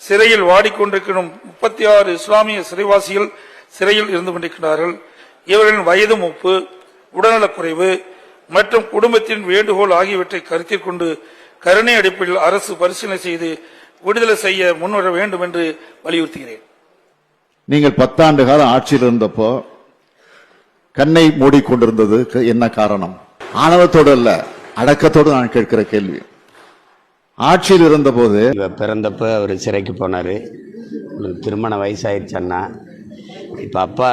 சிறையில் வாடிக்கொண்டிருக்கும் 36 இஸ்லாமிய சிறைவாசிகள் சிறையில் இருந்து கொண்டிருக்கிறார்கள். இவர்களின் வயது மூப்பு, உடல்நலக்குறைவு மற்றும் குடும்பத்தின் வேண்டுகோள் ஆகியவற்றை கருத்தில் கொண்டு கருணை அடிப்படையில் அரசு பரிசீலனை செய்து விடுதலை செய்ய முன்வர வேண்டும் என்று வலியுறுத்துகிறேன். நீங்கள் 10 ஆண்டு காலம் ஆட்சியில் இருந்தப்போ கண்ணை மூடிக்கொண்டிருந்தது என்ன காரணம்? ஆணவத்தோடு அல்ல, அடக்கத்தோடு நான் கேட்கிற கேள்வி. ஆட்சியில் இருந்த போது பிறந்தப்ப அவர் சிறைக்கு போனார். திருமண வயசாயிருச்சன்னா இப்போ அப்பா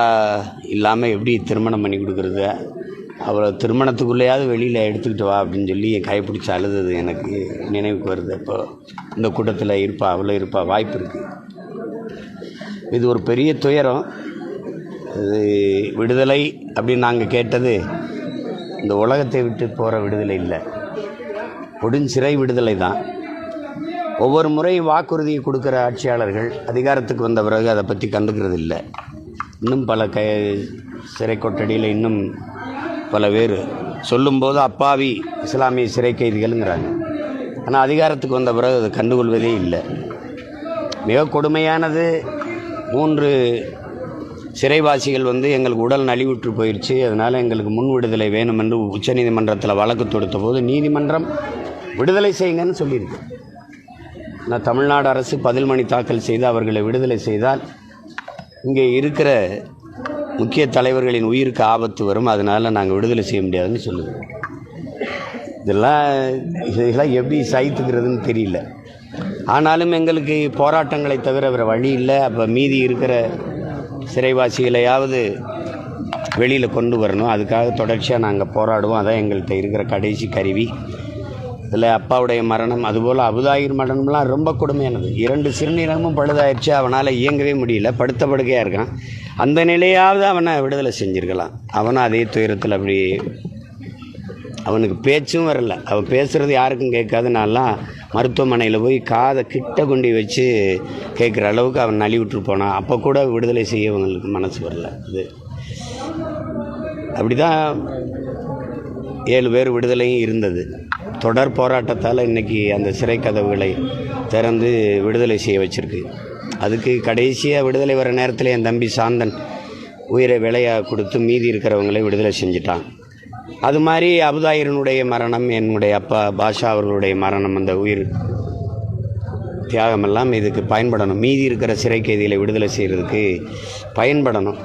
இல்லாமல் எப்படி திருமணம் பண்ணி கொடுக்குறது? அவளை திருமணத்துக்குள்ளேயாவது வெளியில் எடுத்துக்கிட்டு வா அப்படின்னு சொல்லி கைப்பிடிச்சி அழுதது எனக்கு நினைவுக்கு வருது. இப்போ இந்த கூட்டத்தில் இருப்பா, அவ்வளோ இருப்பா, வாய்ப்பு இருக்குது. இது ஒரு பெரிய துயரம். இது விடுதலை அப்படின்னு நாங்கள் கேட்டது இந்த உலகத்தை விட்டு போகிற விடுதலை இல்லை, கொடுஞ்சிறை விடுதலை தான். ஒவ்வொரு முறையும் வாக்குறுதியை கொடுக்குற ஆட்சியாளர்கள் அதிகாரத்துக்கு வந்த பிறகு அதை பற்றி கண்டுக்கிறது இல்லை. இன்னும் பல சிறை கொட்டடியில் இன்னும் பல பேர் சொல்லும்போது அப்பாவி இஸ்லாமிய சிறை கைதிகள்ங்கிறாங்க. ஆனால் அதிகாரத்துக்கு வந்த பிறகு அதை கண்டுகொள்வதே இல்லை. மிக கொடுமையானது, 3 சிறைவாசிகள் எங்களுக்கு உடல் நலிவுற்று போயிடுச்சு, அதனால் எங்களுக்கு முன் விடுதலை வேணும் என்று உச்சநீதிமன்றத்தில் வழக்கு தொடுத்த போது நீதிமன்றம் விடுதலை செய்யுங்கன்னு சொல்லியிருக்கு. நான் தமிழ்நாடு அரசு பதில் மனு தாக்கல் செய்து அவர்களை விடுதலை செய்தால் இங்கே இருக்கிற முக்கிய தலைவர்களின் உயிருக்கு ஆபத்து வரும், அதனால் நாங்கள் விடுதலை செய்ய முடியாதுன்னு சொல்லுவோம். இதெல்லாம் எப்படி சகித்துக்கிறதுன்னு தெரியல. ஆனாலும் எங்களுக்கு போராட்டங்களை தவிர வேறு வழி இல்லை. அப்போ மீதி இருக்கிற சிறைவாசிகளையாவது வெளியில் கொண்டு வரணும். அதுக்காக தொடர்ச்சியாக நாங்கள் போராடுவோம். அதான் எங்கள்கிட்ட இருக்கிற கடைசி கருவி. இதில் அப்பாவுடைய மரணம், அதுபோல் அபுதாயிர் மரணம்லாம் ரொம்ப கொடுமையானது. 2 சிறுநீரகமும் பழுதாயிடுச்சு, அவனால் இயங்கவே முடியல, படுத்த படுக்கையாக இருக்கான். அந்த நிலையாவது அவனை விடுதலை செஞ்சுருக்கலாம். அவனும் அதே துயரத்தில் அப்படி, அவனுக்கு பேச்சும் வரல, அவன் பேசுகிறது யாருக்கும் கேட்காது. நான்லாம் மருத்துவமனையில் போய் காதை கிட்ட கொண்டு வச்சு கேட்குற அளவுக்கு அவன் நலிவுற்று போனான். அப்போ கூட விடுதலை செய்ய அவங்களுக்கு மனசு வரல. இது அப்படி தான் 7 பேர் விடுதலையும் இருந்தது. தொடர் போராட்டத்தால் இன்றைக்கி அந்த சிறை கதவுகளை திறந்து விடுதலை செய்ய வச்சுருக்கு. அதுக்கு கடைசியாக விடுதலை வர நேரத்தில் என் தம்பி சாந்தன் உயிரை விலையாக கொடுத்து மீதி இருக்கிறவங்களை விடுதலை செஞ்சிட்டான். அது மாதிரி அபுதாயிரனுடைய மரணம், என்னுடைய அப்பா பாஷா அவர்களுடைய மரணம், அந்த உயிர் தியாகமெல்லாம் இதுக்கு பயன்படணும். மீதி இருக்கிற சிறை கைதிகளை விடுதலை செய்கிறதுக்கு பயன்படணும்.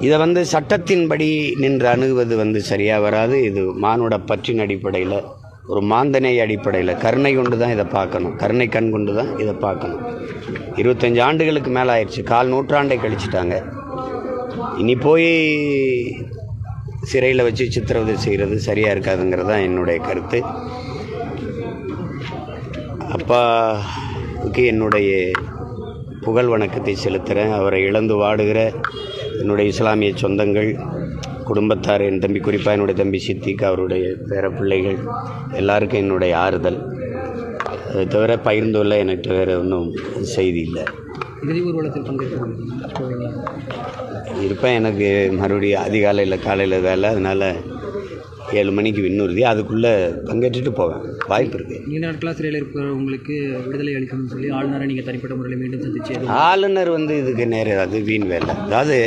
இதை சட்டத்தின்படி நின்று அணுகுவது சரியாக வராது. இது மானுட பற்றின் அடிப்படையில், ஒரு மாந்தனை அடிப்படையில் கருணை கொண்டு தான் இதை பார்க்கணும், கருணை கண் கொண்டு தான் இதை பார்க்கணும். 25 ஆண்டுகளுக்கு மேலே ஆயிடுச்சு, 1/4 நூற்றாண்டை கழிச்சிட்டாங்க. இனி போய் சிறையில் வச்சு சித்திரவதை செய்கிறது சரியாக இருக்காதுங்கிறது தான் என்னுடைய கருத்து. அப்பாவுக்கு என்னுடைய புகழ் வணக்கத்தை செலுத்துகிறேன். அவரை இழந்து வாடுகிற என்னுடைய இஸ்லாமிய சொந்தங்கள், குடும்பத்தார், என் தம்பி, குறிப்பாக என்னுடைய தம்பி சித்திக்கு, அவருடைய பேர பிள்ளைகள் எல்லாருக்கும் என்னுடைய ஆறுதல். அதை தவிர பகிர்ந்துள்ள எனக்கு வேறு ஒன்றும் செய்தி இல்லை. இறுதி ஊர்வலத்தில் இருப்பேன். எனக்கு மறுபடியும் அதிகாலையில் காலையில் வேலை, அதனால் 7 மணிக்கு விண்ணுறுதி, அதுக்குள்ளே பங்கேற்றுட்டு போவேன். வாய்ப்பு இருக்குது. நீண்ட நாட்களாக சிறையில் இருக்கிற உங்களுக்கு விடுதலை அளிக்கணும்னு சொல்லி ஆளுநரை நீங்கள் தனிப்பட்ட முறையில் மீண்டும் சந்திச்சு, ஆளுநர் இதுக்கு நேரம் அது வீண் வேலை. அதாவது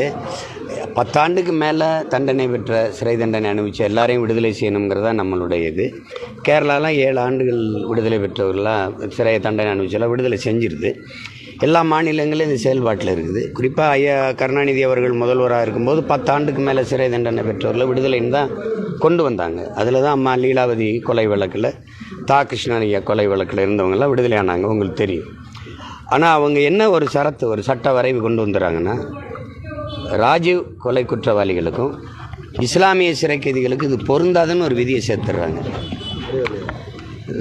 10 ஆண்டுக்கு மேலே தண்டனை பெற்ற, சிறை தண்டனை அனுபவித்த எல்லாரையும் விடுதலை செய்யணுங்கிறதா நம்மளுடைய இது. கேரளாலாம் 7 ஆண்டுகள் விடுதலை பெற்றவர்களாம் சிறை தண்டனை அனுபவிச்செல்லாம் விடுதலை செஞ்சிருது. எல்லா மாநிலங்களும் இந்த செயல்பாட்டில் இருக்குது. குறிப்பாக ஐயா கருணாநிதி அவர்கள் முதல்வராக இருக்கும்போது 10 ஆண்டுக்கு மேலே சிறை தண்டனை பெற்றவர்களை விடுதலைன்னு தான் கொண்டு வந்தாங்க. அதில் தான் அம்மா லீலாவதி கொலை வழக்கில், கிருஷ்ணன் ஐயா கொலை வழக்கில் இருந்தவங்களாம் விடுதலை ஆனாங்க, உங்களுக்கு தெரியும். ஆனால் அவங்க என்ன ஒரு சரத்து, ஒரு சட்ட வரைவு கொண்டு வந்துடுறாங்கன்னா, ராஜீவ் கொலை குற்றவாளிகளுக்கும் இஸ்லாமிய சிறை கைதிகளுக்கு இது பொருந்தாதுன்னு ஒரு விதியை சேர்த்துடுறாங்க.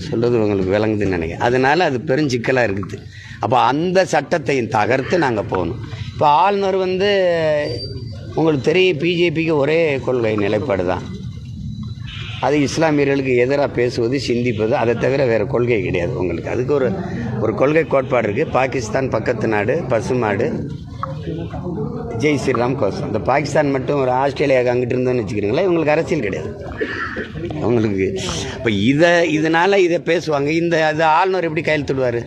சொல்கிறது உங்களுக்கு விளங்குதுன்னு நினைக்கிறேன். அதனால் அது பெருஞ்சிக்கலாக இருக்குது. அப்போ அந்த சட்டத்தையும் தகர்த்து நாங்கள் போகணும். இப்போ ஆளுநர் உங்களுக்கு தெரியும், பிஜேபிக்கு ஒரே கொள்கை நிலைப்பாடு தான். அது இஸ்லாமியர்களுக்கு எதிராக பேசுவது, சிந்திப்பது, அதை தவிர வேறு கொள்கை கிடையாது உங்களுக்கு. அதுக்கு ஒரு கொள்கை கோட்பாடு இருக்குது. பாகிஸ்தான் பக்கத்து நாடு, பசுமாடு, ஜெய் ஸ்ரீராம் கோசம். இந்த பாகிஸ்தான் மட்டும் ஒரு ஆஸ்திரேலியாவுக்கு அங்கிட்டு இருந்தோன்னு வச்சுக்கிறீங்களா, இவங்களுக்கு அரசியல் கிடையாது அவங்களுக்கு. இப்போ இதனால் இதை பேசுவாங்க. அது ஆளுநர் எப்படி கையெழுத்திடுவார்?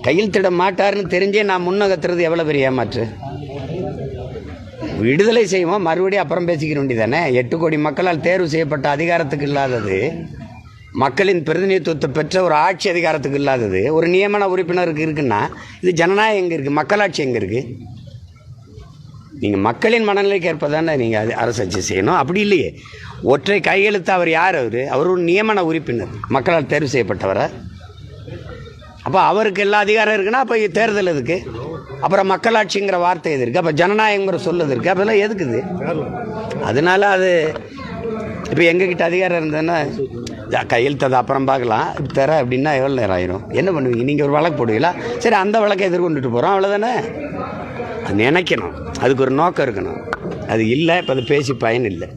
கையெழுத்திட மாட்டாருன்னு தெரிஞ்சே நான் முன்னகத்துறது எவ்வளோ பெரிய ஏமாற்று. விடுதலை செய்வோம், மறுபடியும் அப்புறம் பேசிக்கிற வேண்டியதானே. 8 கோடி மக்களால் தேர்வு செய்யப்பட்ட அதிகாரத்துக்கு இல்லாதது, மக்களின் பிரதிநிதித்துவத்தை பெற்ற ஒரு ஆட்சி அதிகாரத்துக்கு இல்லாதது ஒரு நியமன உறுப்பினருக்கு இருக்குன்னா இது ஜனநாயகம் எங்கே இருக்குது, மக்களாட்சி எங்கே இருக்குது? நீங்கள் மக்களின் மனநிலைக்கு ஏற்பதானே நீங்கள் அரசாட்சி செய்யணும். அப்படி இல்லையே, ஒற்றை கையெழுத்து. அவர் யார்? அவர் ஒரு நியமன உறுப்பினர், மக்களால் தேர்வு செய்யப்பட்டவரை. அப்போ அவருக்கு எல்லா அதிகாரம் இருக்குன்னா அப்போ தேர்தல் எதுக்கு? அப்புறம் மக்களாட்சிங்கிற வார்த்தை எது இருக்குது? அப்போ ஜனநாயகங்கிற சொல்லுது இருக்குது, அப்போல்லாம் எதுக்குது? அதனால அது இப்போ எங்ககிட்ட அதிகாரம் இருந்ததுன்னா கையெழுத்ததை அப்புறம் பார்க்கலாம், இப்போ தர அப்படின்னா எவ்வளோ நேரம் ஆயிரும்? என்ன பண்ணுவீங்க? நீங்கள் ஒரு வழக்கு போடுவீங்களா? சரி, அந்த வழக்கை எதிர்கொண்டுட்டு போகிறோம், அவ்வளோதானே. அது நினைக்கணும், அதுக்கு ஒரு நோக்கம் இருக்கணும். அது இல்லை, இப்போ அது பேசி பயன் இல்லை.